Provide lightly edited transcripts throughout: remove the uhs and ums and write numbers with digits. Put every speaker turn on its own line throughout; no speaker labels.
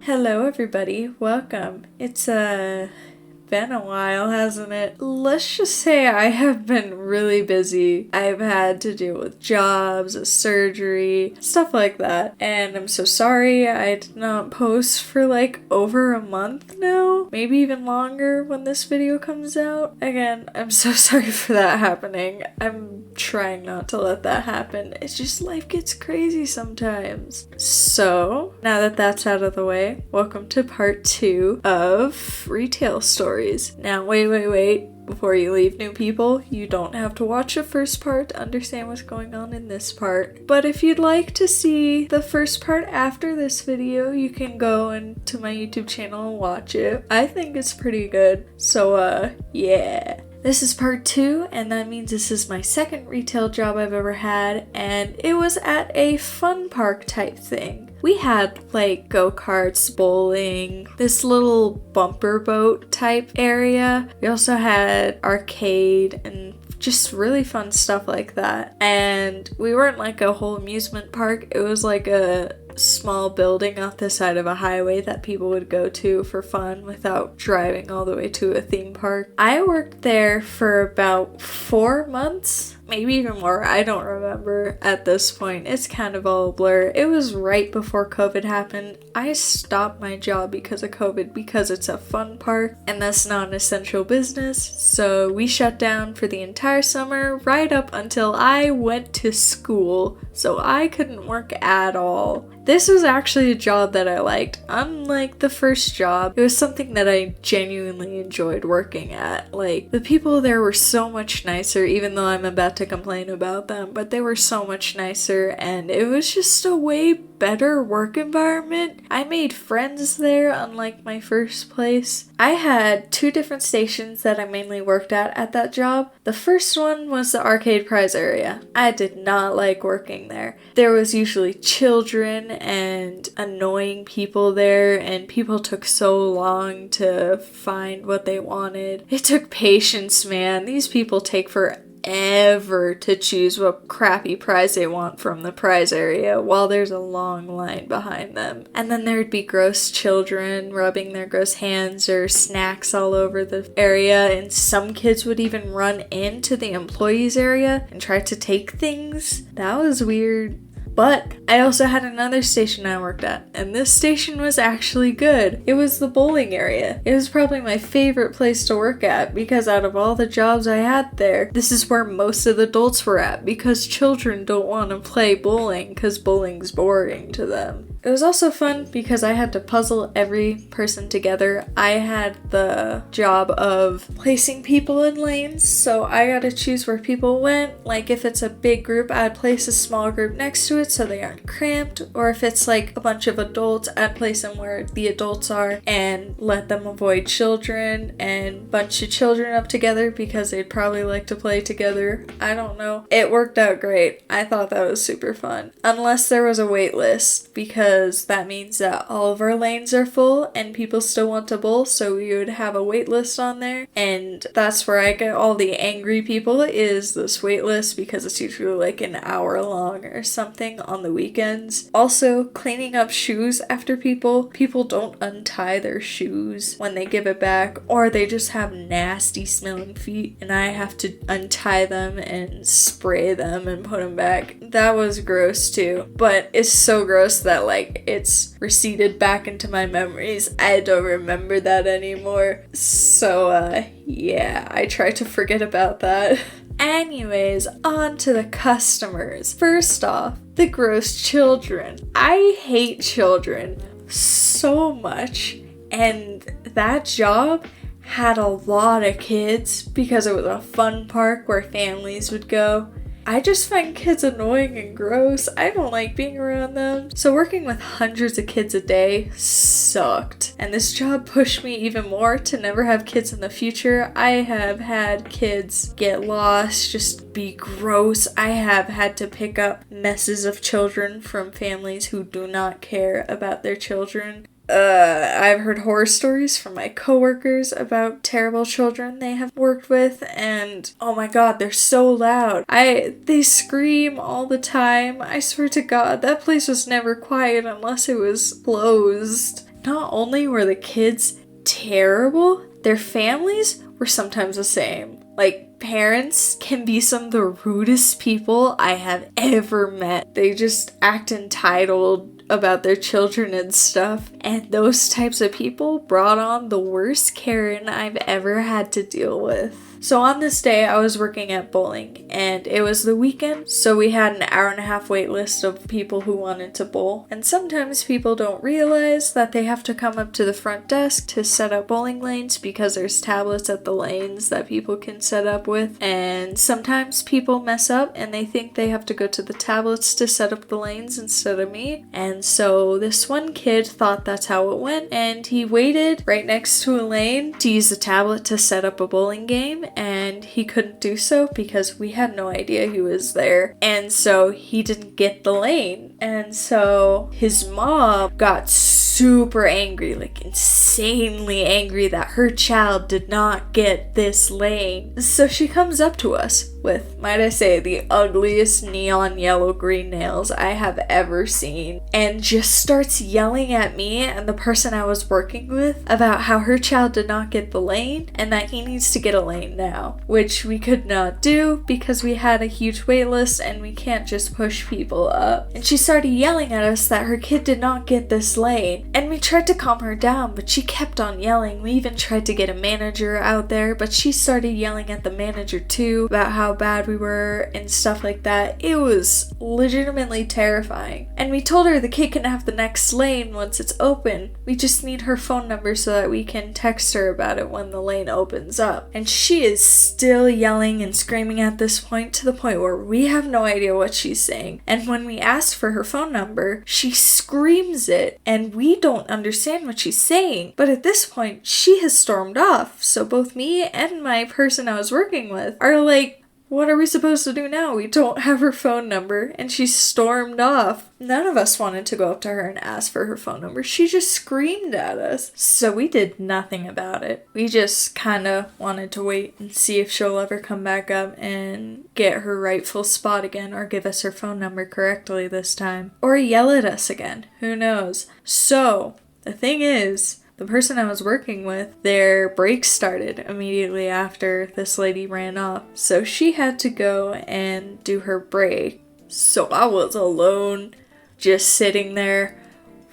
Hello everybody, welcome. It's been a while, hasn't it? Let's just say I have been really busy. I've had to deal with jobs, surgery, stuff like that. And I'm so sorry I did not post for like over a month now. Maybe even longer when this video comes out. Again, I'm so sorry for that happening. I'm trying not to let that happen. It's just life gets crazy sometimes. So, now that that's out of the way, welcome to part 2 of retail stories. Now, wait. Before you leave, new people, you don't have to watch the first part to understand what's going on in this part. But if you'd like to see the first part after this video, you can go into my YouTube channel and watch it. I think it's pretty good. So, yeah. This is part 2, and that means this is my second retail job I've ever had, and it was at a fun park type thing. We had like go-karts, bowling, this little bumper boat type area. We also had arcade and just really fun stuff like that. And we weren't like a whole amusement park. It was like a small building off the side of a highway that people would go to for fun without driving all the way to a theme park. I worked there for about 4 months. Maybe even more, I don't remember at this point. It's kind of all a blur. It was right before COVID happened. I stopped my job because of COVID because it's a fun park and that's not an essential business. So we shut down for the entire summer right up until I went to school. So I couldn't work at all. This was actually a job that I liked. Unlike the first job, it was something that I genuinely enjoyed working at. Like, the people there were so much nicer, even though I'm about to complain about them, but they were so much nicer, and it was just a way better work environment. I made friends there, unlike my first place. I had 2 different stations that I mainly worked at that job. The first one was the arcade prize area. I did not like working there. There was usually children and annoying people there, and people took so long to find what they wanted. It took patience, man. These people take forever to choose what crappy prize they want from the prize area while there's a long line behind them. And then there'd be gross children rubbing their gross hands or snacks all over the area, and some kids would even run into the employees area and try to take things. That was weird. But I also had another station I worked at, and this station was actually good. It was the bowling area. It was probably my favorite place to work at because out of all the jobs I had there, this is where most of the adults were at because children don't want to play bowling because bowling's boring to them. It was also fun because I had to puzzle every person together. I had the job of placing people in lanes, so I gotta choose where people went. Like if it's a big group, I'd place a small group next to it so they aren't cramped, or if it's like a bunch of adults, I'd place them where the adults are and let them avoid children and bunch of children up together because they'd probably like to play together. I don't know. It worked out great. I thought that was super fun. Unless there was a wait list, because that means that all of our lanes are full and people still want to bowl, so we would have a wait list on there, and that's where I get all the angry people is this wait list because it's usually like an hour long or something on the weekends. Also, cleaning up shoes after people don't untie their shoes when they give it back, or they just have nasty smelling feet and I have to untie them and spray them and put them back. That was gross too, but it's so gross that like it's receded back into my memories. I don't remember that anymore. So, yeah, I try to forget about that. Anyways, on to the customers. First off, the gross children. I hate children so much, and that job had a lot of kids because it was a fun park where families would go. I just find kids annoying and gross. I don't like being around them. So working with hundreds of kids a day sucked. And this job pushed me even more to never have kids in the future. I have had kids get lost, just be gross. I have had to pick up messes of children from families who do not care about their children. I've heard horror stories from my coworkers about terrible children they have worked with, and oh my god, they're so loud. They scream all the time. I swear to god, that place was never quiet unless it was closed. not only were the kids terrible, their families were sometimes the same. Like, parents can be some of the rudest people I have ever met. They just act entitled about their children and stuff. And those types of people brought on the worst Karen I've ever had to deal with. So on this day, I was working at bowling, and it was the weekend, so we had an hour-and-a-half wait list of people who wanted to bowl. And sometimes people don't realize that they have to come up to the front desk to set up bowling lanes because there's tablets at the lanes that people can set up with. And sometimes people mess up and they think they have to go to the tablets to set up the lanes instead of me. And so this one kid thought that's how it went, and he waited right next to a lane to use the tablet to set up a bowling game. And he couldn't do so because we had no idea he was there. And so he didn't get the lane. And so his mom got super angry, like insanely angry that her child did not get this lane. So she comes up to us with, might I say, the ugliest neon yellow green nails I have ever seen, and just starts yelling at me and the person I was working with about how her child did not get the lane and that he needs to get a lane now, which we could not do because we had a huge wait list and we can't just push people up. And she started yelling at us that her kid did not get this lane, and we tried to calm her down, but she kept on yelling. We even tried to get a manager out there, but she started yelling at the manager too about how bad we were and stuff like that. It was legitimately terrifying. And we told her the kid can have the next lane once it's open. We just need her phone number so that we can text her about it when the lane opens up. And she is still yelling and screaming at this point, to the point where we have no idea what she's saying. And when we ask for her phone number, she screams it and we don't understand what she's saying. But at this point, she has stormed off. So both me and my person I was working with are like, what are we supposed to do now? We don't have her phone number, and she stormed off. None of us wanted to go up to her and ask for her phone number. She just screamed at us. So we did nothing about it. We just kind of wanted to wait and see if she'll ever come back up and get her rightful spot again, or give us her phone number correctly this time. Or yell at us again. Who knows? So, the thing is, the person I was working with, their break started immediately after this lady ran off. So she had to go and do her break. So I was alone, just sitting there,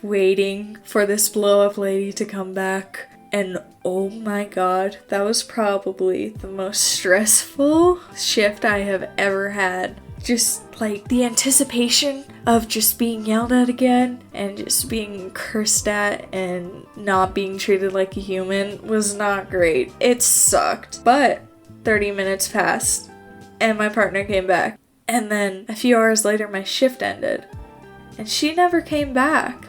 waiting for this blow-up lady to come back. And oh my god, that was probably the most stressful shift I have ever had. Just like the anticipation of just being yelled at again and just being cursed at and not being treated like a human was not great. It sucked. But 30 minutes passed and my partner came back. And then a few hours later my shift ended and she never came back.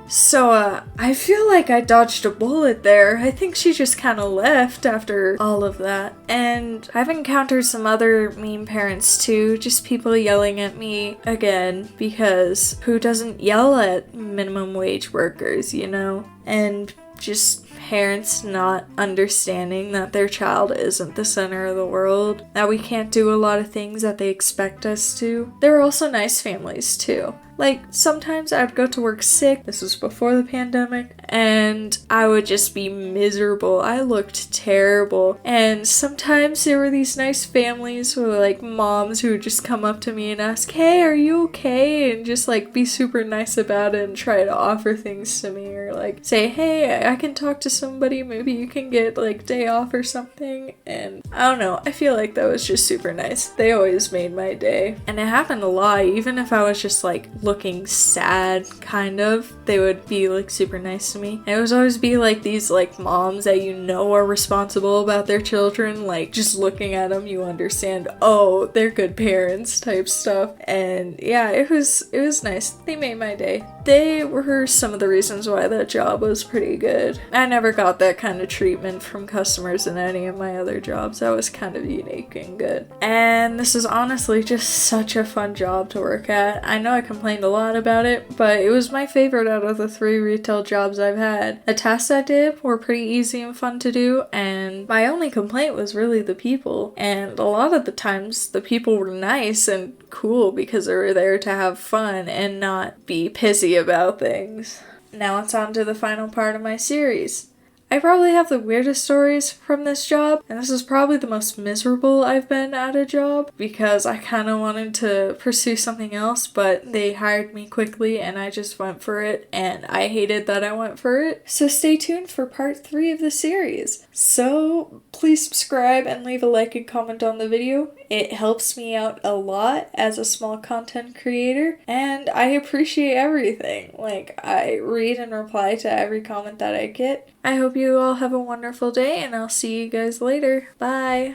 So, I feel like I dodged a bullet there. I think she just kind of left after all of that. And I've encountered some other mean parents too, just people yelling at me again, because who doesn't yell at minimum wage workers, you know? And just parents not understanding that their child isn't the center of the world, that we can't do a lot of things that they expect us to. There are also nice families too. Like, sometimes I'd go to work sick, this was before the pandemic, and I would just be miserable. I looked terrible. And sometimes there were these nice families with, like, moms who would just come up to me and ask, hey, are you okay? And just, like, be super nice about it and try to offer things to me. Or, like, say, hey, I can talk to somebody, maybe you can get, like, day off or something. And I don't know, I feel like that was just super nice. They always made my day. And it happened a lot, even if I was just, like, looking sad, kind of, they would be like super nice to me. And it would always be like these like moms that you know are responsible about their children, like just looking at them you understand, oh, they're good parents type stuff. And yeah, it was nice. They made my day. They were some of the reasons why that job was pretty good. I never got that kind of treatment from customers in any of my other jobs. That was kind of unique and good. And this is honestly just such a fun job to work at. I know I complained a lot about it, but it was my favorite out of the 3 retail jobs I've had. The tasks I did were pretty easy and fun to do, and my only complaint was really the people. And a lot of the times the people were nice and cool because they were there to have fun and not be pissy about things. now it's on to the final part of my series. I probably have the weirdest stories from this job, and this is probably the most miserable I've been at a job because I kind of wanted to pursue something else, but they hired me quickly and I just went for it, and I hated that I went for it. So stay tuned for part 3 of the series. So please subscribe and leave a like and comment on the video. It helps me out a lot as a small content creator, and I appreciate everything. Like, I read and reply to every comment that I get. I hope you all have a wonderful day, and I'll see you guys later. Bye!